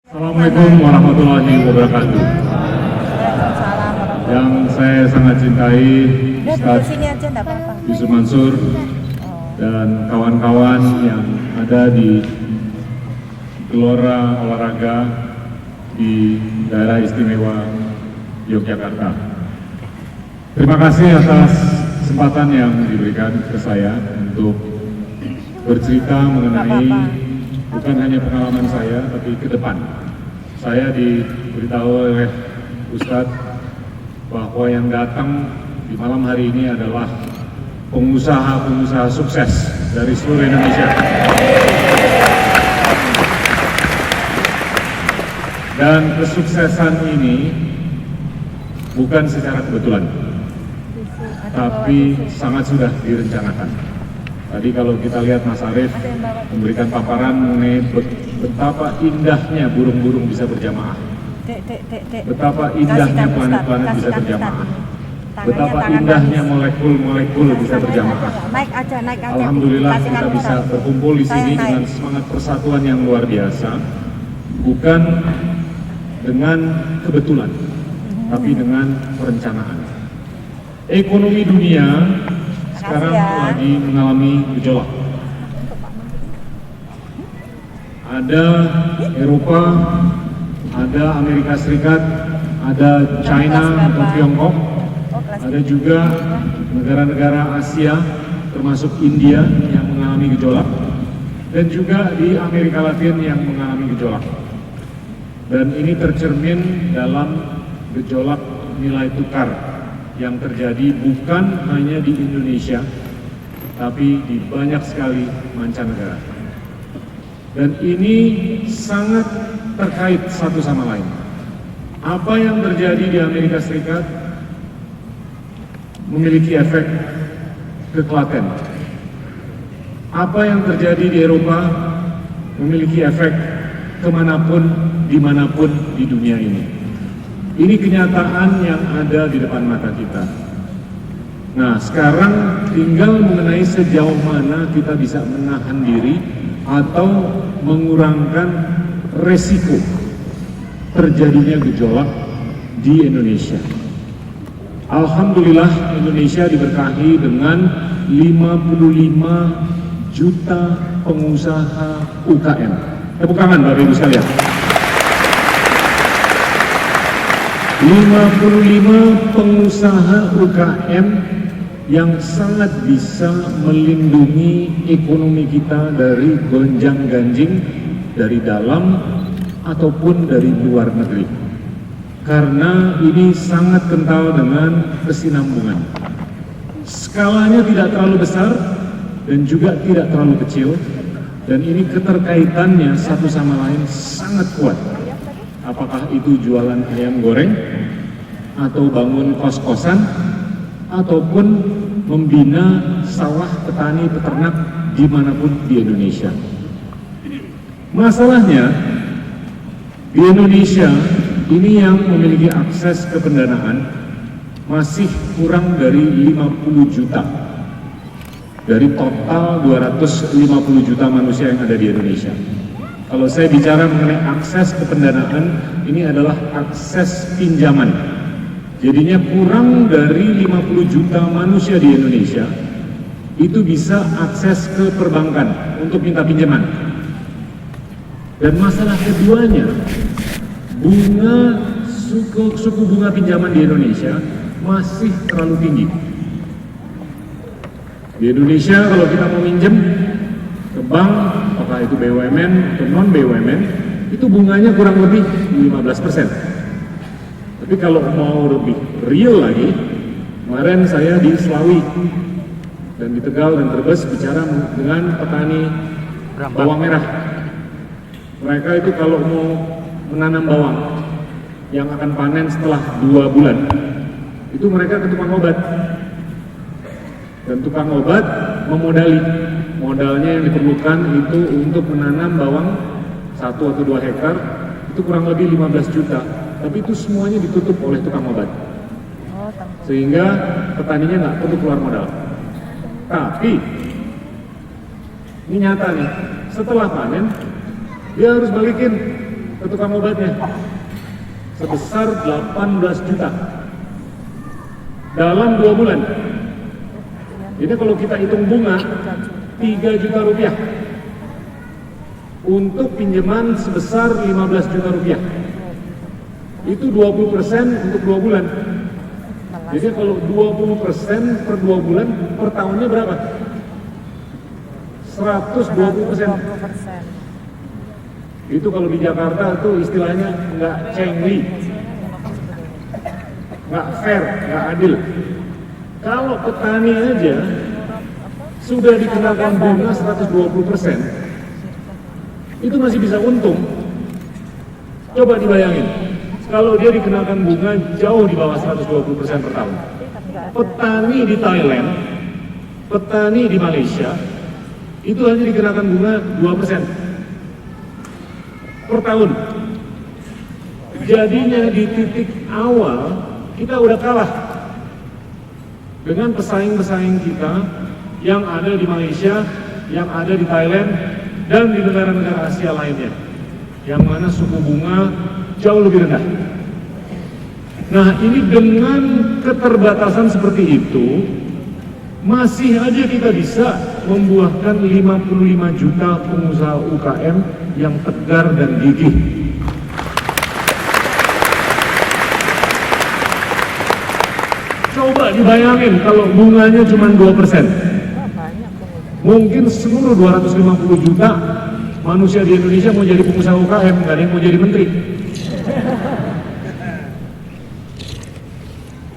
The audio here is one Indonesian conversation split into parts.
Assalamualaikum warahmatullahi wabarakatuh. Yang saya sangat cintai Ustadz Yusuf Mansur dan kawan-kawan yang ada di Gelora Olahraga di Daerah Istimewa Yogyakarta. Terima kasih atas kesempatan yang diberikan ke saya untuk bercerita mengenai bukan hanya pengalaman saya, tapi ke depan. Saya diberitahu oleh Ustadz bahwa yang datang di malam hari ini adalah pengusaha-pengusaha sukses dari seluruh Indonesia. Dan kesuksesan ini bukan secara kebetulan, tapi sangat sudah direncanakan. Tadi kalau kita lihat Mas Arief memberikan paparan mengenai betapa indahnya burung-burung bisa berjamaah, betapa indahnya planet-planet bisa berjamaah, betapa indahnya molekul-molekul bisa berjamaah. Alhamdulillah kita bisa berkumpul di sini dengan semangat persatuan yang luar biasa, bukan dengan kebetulan, tapi dengan perencanaan. Ekonomi dunia sekarang lagi mengalami gejolak. Ada Eropa, ada Amerika Serikat, ada China atau Tiongkok, ada juga negara-negara Asia termasuk India yang mengalami gejolak, dan juga di Amerika Latin yang mengalami gejolak. Dan ini tercermin dalam gejolak nilai tukar yang terjadi bukan hanya di Indonesia, tapi di banyak sekali mancanegara. Dan ini sangat terkait satu sama lain. Apa yang terjadi di Amerika Serikat memiliki efek ke Klaten. Apa yang terjadi di Eropa memiliki efek kemanapun, dimanapun di dunia ini. Ini kenyataan yang ada di depan mata kita. Nah, sekarang tinggal mengenai sejauh mana kita bisa menahan diri atau mengurangkan resiko terjadinya gejolak di Indonesia. Alhamdulillah Indonesia diberkahi dengan 55 juta pengusaha UKM. Tepuk tangan Bapak Ibu sekalian. 55 pengusaha UKM yang sangat bisa melindungi ekonomi kita dari gonjang-ganjing dari dalam ataupun dari luar negeri. Karena ini sangat kental dengan kesinambungan. Skalanya tidak terlalu besar dan juga tidak terlalu kecil, dan ini keterkaitannya satu sama lain sangat kuat. Apakah itu jualan ayam goreng, atau bangun kos-kosan, ataupun membina sawah petani peternak dimanapun di Indonesia. Masalahnya, di Indonesia ini yang memiliki akses ke pendanaan masih kurang dari 50 juta dari total 250 juta manusia yang ada di Indonesia. Kalau saya bicara mengenai akses ke pendanaan, ini adalah akses pinjaman. Jadinya kurang dari 50 juta manusia di Indonesia itu bisa akses ke perbankan untuk minta pinjaman. Dan masalah keduanya, suku bunga pinjaman di Indonesia masih terlalu tinggi. Di Indonesia kalau kita mau minjem ke bank, apakah itu BUMN atau non BUMN, itu bunganya kurang lebih 15%. Tapi kalau mau lebih real lagi, kemarin saya di Selawi dan di Tegal dan Brebes bicara dengan petani bawang merah. Mereka itu kalau mau menanam bawang yang akan panen setelah 2 bulan, itu mereka ke tukang obat. Dan tukang obat memodali. Modalnya yang diperlukan itu untuk menanam bawang 1 atau 2 hektar itu kurang lebih 15 juta, tapi itu semuanya ditutup oleh tukang obat, sehingga petaninya nggak perlu keluar modal. Tapi ini nyata nih, setelah panen dia harus balikin ke tukang obatnya sebesar 18 juta dalam 2 bulan. Jadi kalau kita hitung bunga 3 juta rupiah untuk pinjaman sebesar 15 juta rupiah, itu 20% untuk 2 bulan. Jadi kalau 20% per 2 bulan, per tahunnya berapa? 120%. Itu kalau di Jakarta itu istilahnya nggak cengli, nggak fair, nggak adil. Kalau petani aja sudah dikenakan bunga 120%, itu masih bisa untung. Coba dibayangin, kalau dia dikenakan bunga jauh di bawah 120% per tahun. Petani di Thailand, petani di Malaysia, itu hanya dikenakan bunga 2% per tahun. Jadinya di titik awal kita udah kalah dengan pesaing-pesaing kita yang ada di Malaysia, yang ada di Thailand, dan di negara-negara Asia lainnya, yang mana suku bunga jauh lebih rendah. Nah, ini dengan keterbatasan seperti itu, masih aja kita bisa membuahkan 55 juta pengusaha UKM yang tegar dan gigih. Coba dibayangin kalau bunganya cuma 2%. Mungkin seluruh 250 juta manusia di Indonesia mau jadi pengusaha UKM, nggak ada yang mau jadi menteri.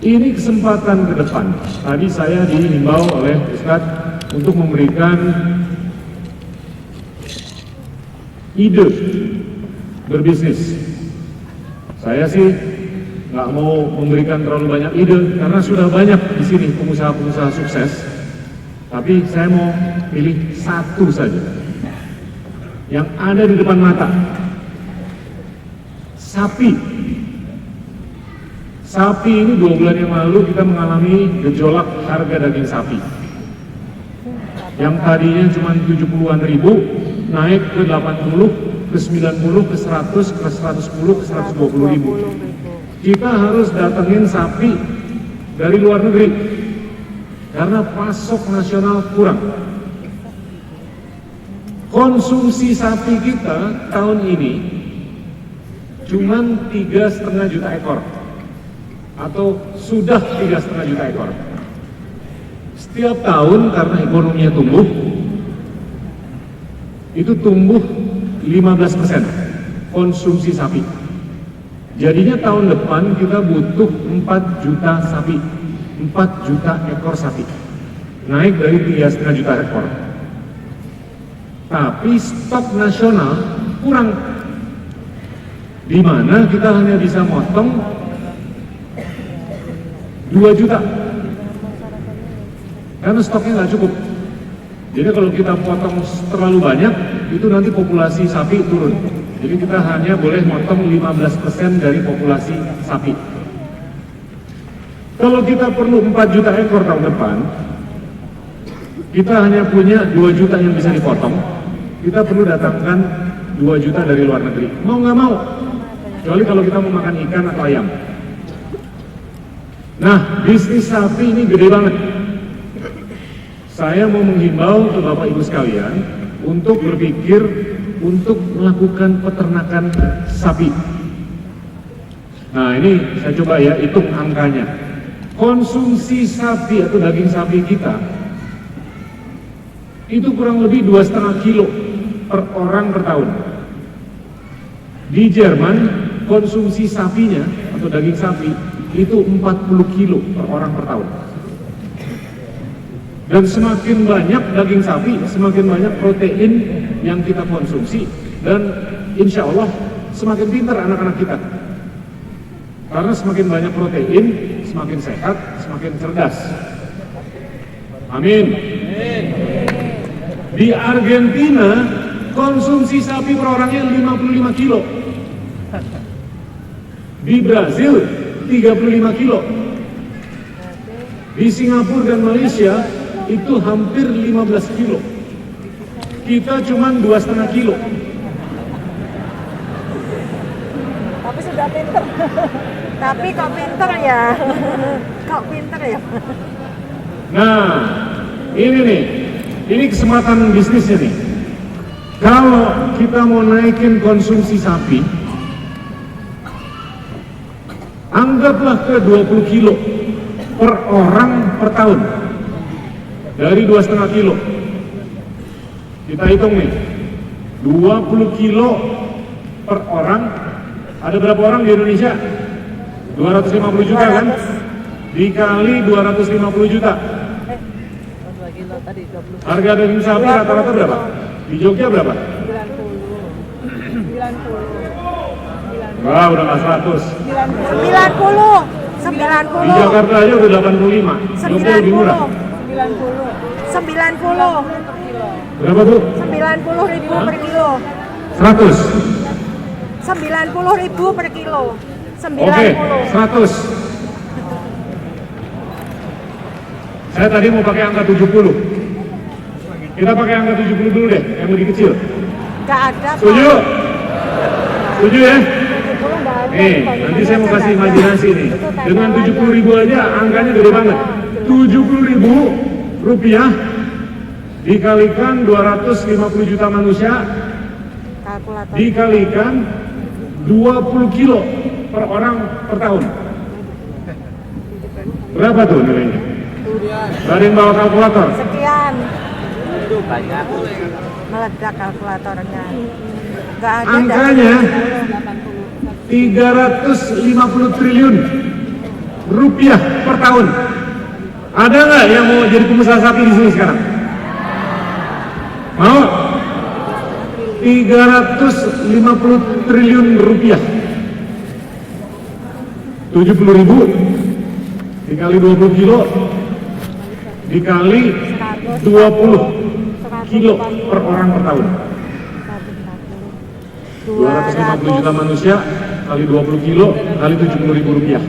Ini kesempatan ke depan. Tadi saya dihimbau oleh Ustadz untuk memberikan ide berbisnis. Saya sih nggak mau memberikan terlalu banyak ide karena sudah banyak di sini pengusaha-pengusaha sukses. Tapi saya mau pilih satu saja yang ada di depan mata. Sapi. Sapi ini 2 bulan yang lalu kita mengalami gejolak harga daging sapi. Yang tadinya cuma 70-an ribu, naik ke 80, ke 90, ke 100, ke 110, ke 120 ribu. Kita harus datengin sapi dari luar negeri karena pasok nasional kurang. Konsumsi sapi kita tahun ini cuma 3,5 juta ekor, atau sudah 3,5 juta ekor. Setiap tahun karena ekonominya tumbuh, itu tumbuh 15% konsumsi sapi. Jadinya tahun depan kita butuh 4 juta sapi, 4 juta ekor sapi, naik dari 3,5 juta ekor. Tapi stok nasional kurang, di mana kita hanya bisa motong 2 juta karena stoknya nggak cukup. Jadi kalau kita potong terlalu banyak, itu nanti populasi sapi turun. Jadi kita hanya boleh motong 15% dari populasi sapi. Kalau kita perlu 4 juta ekor tahun depan, kita hanya punya 2 juta yang bisa dipotong. Kita perlu datangkan 2 juta dari luar negeri. Mau nggak mau, kecuali kalau kita mau makan ikan atau ayam. Nah, bisnis sapi ini gede banget. Saya mau menghimbau ke Bapak Ibu sekalian untuk berpikir untuk melakukan peternakan sapi. Nah, ini saya coba ya hitung angkanya. Konsumsi sapi atau daging sapi kita itu kurang lebih 2,5 kilo per orang per tahun. Di Jerman konsumsi sapinya atau daging sapi itu 40 kilo per orang per tahun. Dan semakin banyak daging sapi, semakin banyak protein yang kita konsumsi, dan insya Allah semakin pintar anak-anak kita. Karena semakin banyak protein, semakin sehat, semakin cerdas. Amin. Di Argentina konsumsi sapi per orangnya 55 kilo. Di Brazil 35 kilo. Di Singapura dan Malaysia itu hampir 15 kilo. Kita cuma 2,5 kilo. Tapi sudah pinter. Tapi kok pinter ya? Kok pinter ya? Nah, ini nih, ini kesempatan bisnisnya nih. Kalau kita mau naikin konsumsi sapi, anggaplah ke 20 kilo per orang per tahun, dari 2,5 kilo. Kita hitung nih, 20 kilo per orang, ada berapa orang di Indonesia? 250 juta kan? Dikali 250 juta. Harga daging sapi rata-rata berapa? Di Jogja berapa? 90. Wah, udah nggak 100. 90. Di Jakarta aja udah 85. Jogja lebih murah. 90. Berapa tuh? 90.000 per kilo. 100. 90.000 per kilo. 90. Oke, 100. Saya tadi mau pakai angka 70. Kita pakai angka 70 dulu deh, yang lebih kecil. Gak ada. Setuju? Setuju ya? 70 nggak ada. Nih, nanti saya mau kasih imajinasi nih. Dengan 70.000 aja angkanya gede banget. 70.000 rupiah dikalikan 250 juta manusia, Kalkulator. dikalikan 20 kilo per orang per tahun. Berapa tuh nilainya? Gak ada yang bawa kalkulator? Sekian. Itu banyak. Meledak kalkulatornya. Gak ada. Angkanya 350 triliun rupiah per tahun. Ada nggak yang mau jadi pengusaha sapi di sini sekarang? Mau? 350 triliun rupiah. 70.000 dikali 20 kilo dikali 20 kilo per orang per tahun. 250 juta manusia kali 20 kilo kali 70.000 rupiah.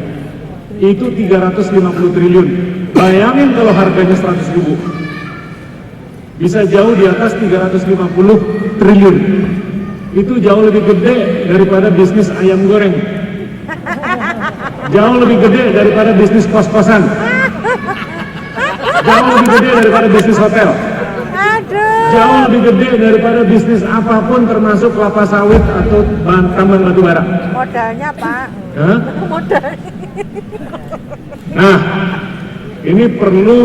Itu 350 triliun. Bayangin kalau harganya 100.000. Bisa jauh di atas 350 triliun. Itu jauh lebih gede daripada bisnis ayam goreng. Jauh lebih gede daripada bisnis kos-kosan. Jauh lebih gede daripada bisnis hotel. Jauh lebih gede daripada bisnis apapun termasuk kelapa sawit atau tambang batu bara. Modalnya Pak. Hah? Modalnya. Nah, ini perlu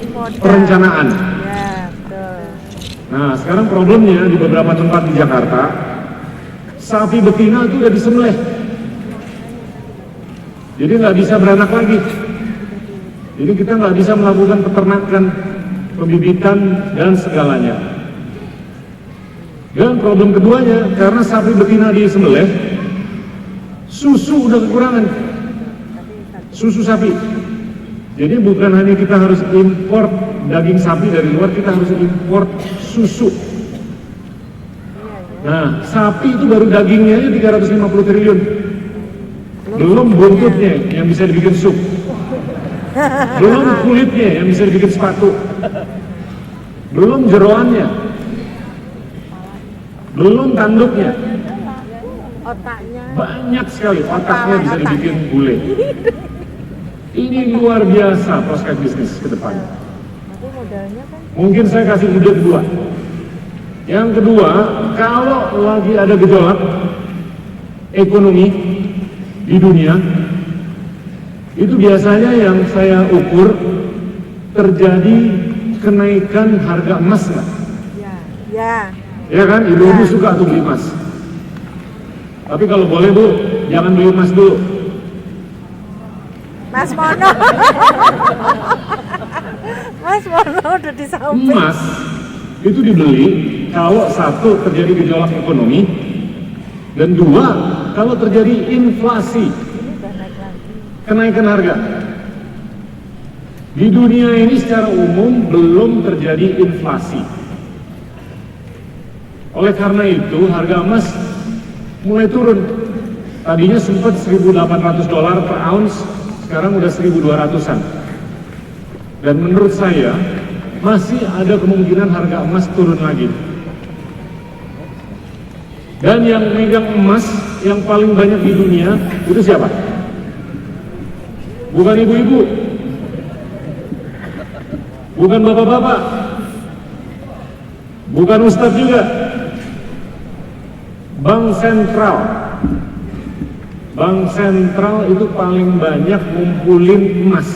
Modal. perencanaan. Ya, betul. Nah, sekarang problemnya di beberapa tempat di Jakarta, sapi betina itu udah disembelih. Jadi nggak bisa beranak lagi. Jadi kita nggak bisa melakukan peternakan, pembibitan, dan segalanya. Dan problem keduanya, karena sapi betina disembelih, susu udah kekurangan. Susu sapi. Jadi bukan hanya kita harus import daging sapi dari luar, kita harus import susu. Nah, sapi itu baru dagingnya aja 350 triliun. Belum buntutnya yang bisa dibikin sup. Belum kulitnya yang bisa dibikin sepatu. Belum jeroannya. Belum tanduknya. Otaknya. Banyak sekali otaknya bisa dibikin gulai. Ini luar biasa prospek bisnis ke depan. Tapi modalnya kan. Mungkin saya kasih ide kedua. Yang kedua, kalau lagi ada gejolak ekonomi di dunia, itu biasanya yang saya ukur terjadi kenaikan harga emas, nggak? Ya. Ya kan, ibu-ibu suka tuh beli emas. Tapi kalau boleh Bu, jangan beli emas dulu. Mas Mono. Mas Mono udah di samping. Emas itu dibeli kalau satu terjadi gejolak ekonomi, dan dua kalau terjadi inflasi, kenaikan harga. Di dunia ini secara umum belum terjadi inflasi. Oleh karena itu harga emas mulai turun. Tadinya sempat $1.800 per ounce, sekarang udah 1.200-an. Dan menurut saya masih ada kemungkinan harga emas turun lagi. Dan yang megang emas yang paling banyak di dunia itu siapa? Bukan ibu-ibu, bukan bapak-bapak, bukan ustadz juga. Bank sentral. Bank sentral itu paling banyak ngumpulin emas.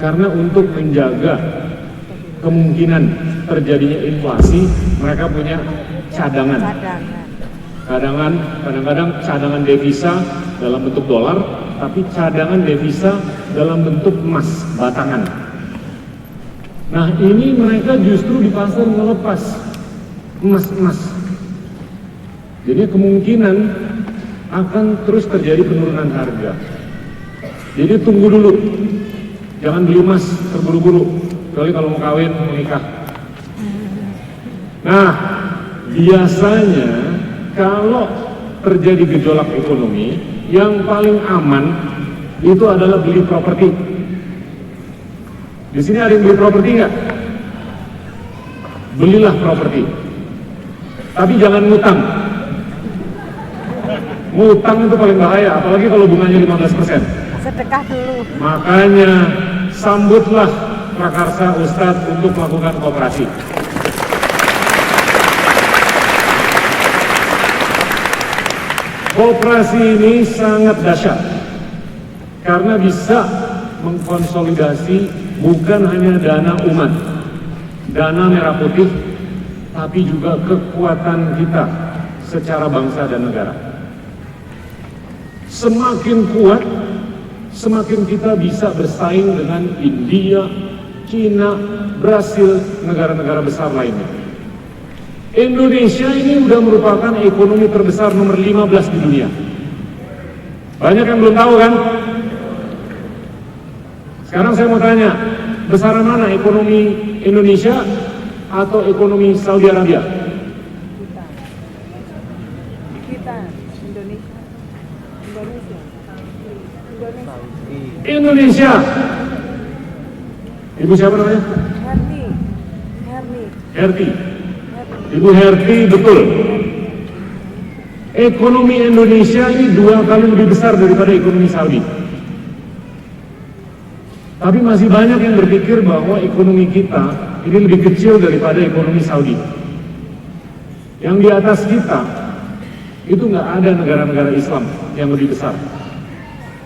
Karena untuk menjaga kemungkinan terjadinya inflasi, mereka punya cadangan. Kadang-kadang cadangan devisa dalam bentuk dolar, tapi cadangan devisa dalam bentuk emas batangan. Nah, ini mereka justru di pasar melepas emas-emas. Jadi kemungkinan akan terus terjadi penurunan harga. Jadi tunggu dulu, jangan beli emas terburu-buru, kecuali kalau mau kawin, mau nikah. Nah, biasanya kalau terjadi gejolak ekonomi, yang paling aman itu adalah beli properti. Di sini ada yang beli properti nggak? Belilah properti, tapi jangan ngutang. Ngutang itu paling bahaya, apalagi kalau bunganya 15%. Sedekah dulu. Makanya sambutlah prakarsa Ustadz untuk melakukan koperasi. Koperasi ini sangat dahsyat karena bisa mengkonsolidasi bukan hanya dana umat, dana merah putih, tapi juga kekuatan kita secara bangsa dan negara. Semakin kuat, semakin kita bisa bersaing dengan India, Cina, Brasil, negara-negara besar lainnya. Indonesia ini sudah merupakan ekonomi terbesar nomor 15 di dunia. Banyak yang belum tahu kan? Sekarang saya mau tanya, besaran mana ekonomi Indonesia atau ekonomi Saudi Arabia? Kita Indonesia. Indonesia. Ibu siapa namanya? Herti. Ibu Herti, betul. Ekonomi Indonesia ini 2 kali lebih besar daripada ekonomi Saudi. Tapi masih banyak yang berpikir bahwa ekonomi kita ini lebih kecil daripada ekonomi Saudi. Yang di atas kita itu nggak ada negara-negara Islam yang lebih besar.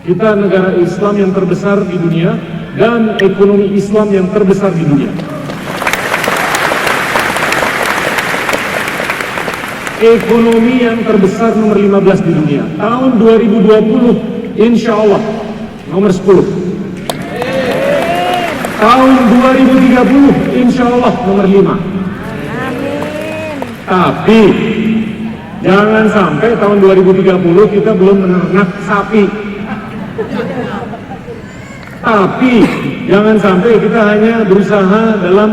Kita negara Islam yang terbesar di dunia dan ekonomi Islam yang terbesar di dunia. Ekonomi yang terbesar nomor 15 di dunia. Tahun 2020 insya Allah nomor 10. Tahun 2030 insya Allah nomor 5. Tapi jangan sampai tahun 2030 kita belum menernak sapi. Tapi jangan sampai kita hanya berusaha dalam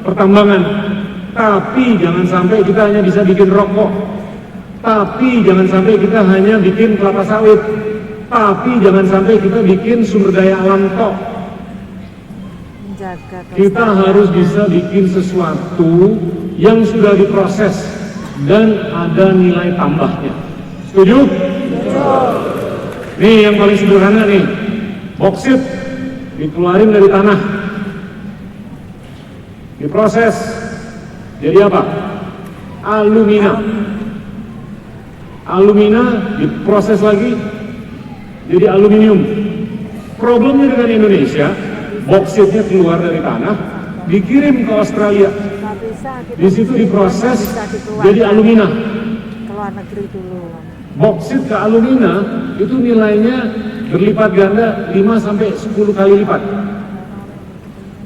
pertambangan. Tapi jangan sampai kita hanya bisa bikin rokok. Tapi jangan sampai kita hanya bikin kelapa sawit. Tapi jangan sampai kita bikin sumber daya alam tok. Kita harus bisa bikin sesuatu yang sudah diproses dan ada nilai tambahnya. Setuju? Nih yang paling sederhana nih, boksit dikeluarin dari tanah, diproses jadi apa? Alumina. Alumina diproses lagi jadi aluminium. Problemnya dengan Indonesia, boksitnya keluar dari tanah, dikirim ke Australia. Di situ diproses jadi alumina. Keluar negeri dulu. Boksit ke alumina itu nilainya berlipat ganda 5 sampai 10 kali lipat.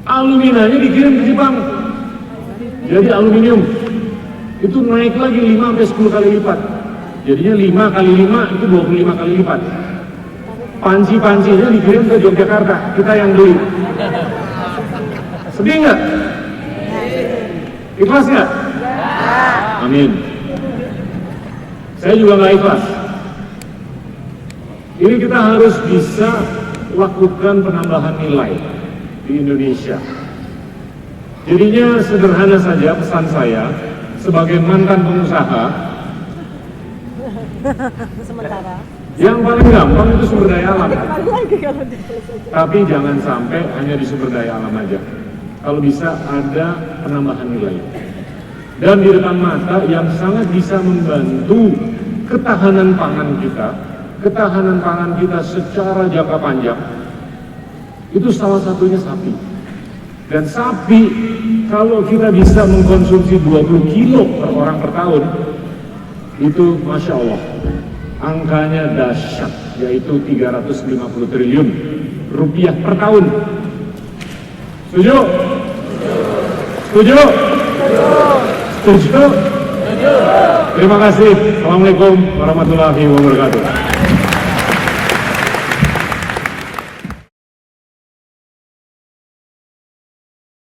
Aluminanya dikirim ke Jepang. Jadi aluminium itu naik lagi 5 sampai 10 kali lipat. Jadinya 5 kali 5 itu 25 kali lipat. Panci-pancinya dikirim ke Yogyakarta, kita yang beli. Sedih nggak? Ikhlas nggak? Amin. Saya juga nggak ikhlas. Ini kita harus bisa lakukan penambahan nilai di Indonesia. Jadinya sederhana saja pesan saya sebagai mantan pengusaha, Sementara. Yang paling gampang itu sumber daya alam. Kembali lagi kalau diselesaikan. Tapi jangan sampai hanya di sumber daya alam aja. Kalau bisa ada penambahan nilai. Dan di depan mata yang sangat bisa membantu ketahanan pangan kita secara jangka panjang, itu salah satunya sapi. Dan sapi, kalau kita bisa mengkonsumsi 20 kilo per orang per tahun, itu Masya Allah, angkanya dahsyat, yaitu 350 triliun rupiah per tahun. Setuju? Setuju? Setuju? Terima kasih. Assalamualaikum warahmatullahi wabarakatuh.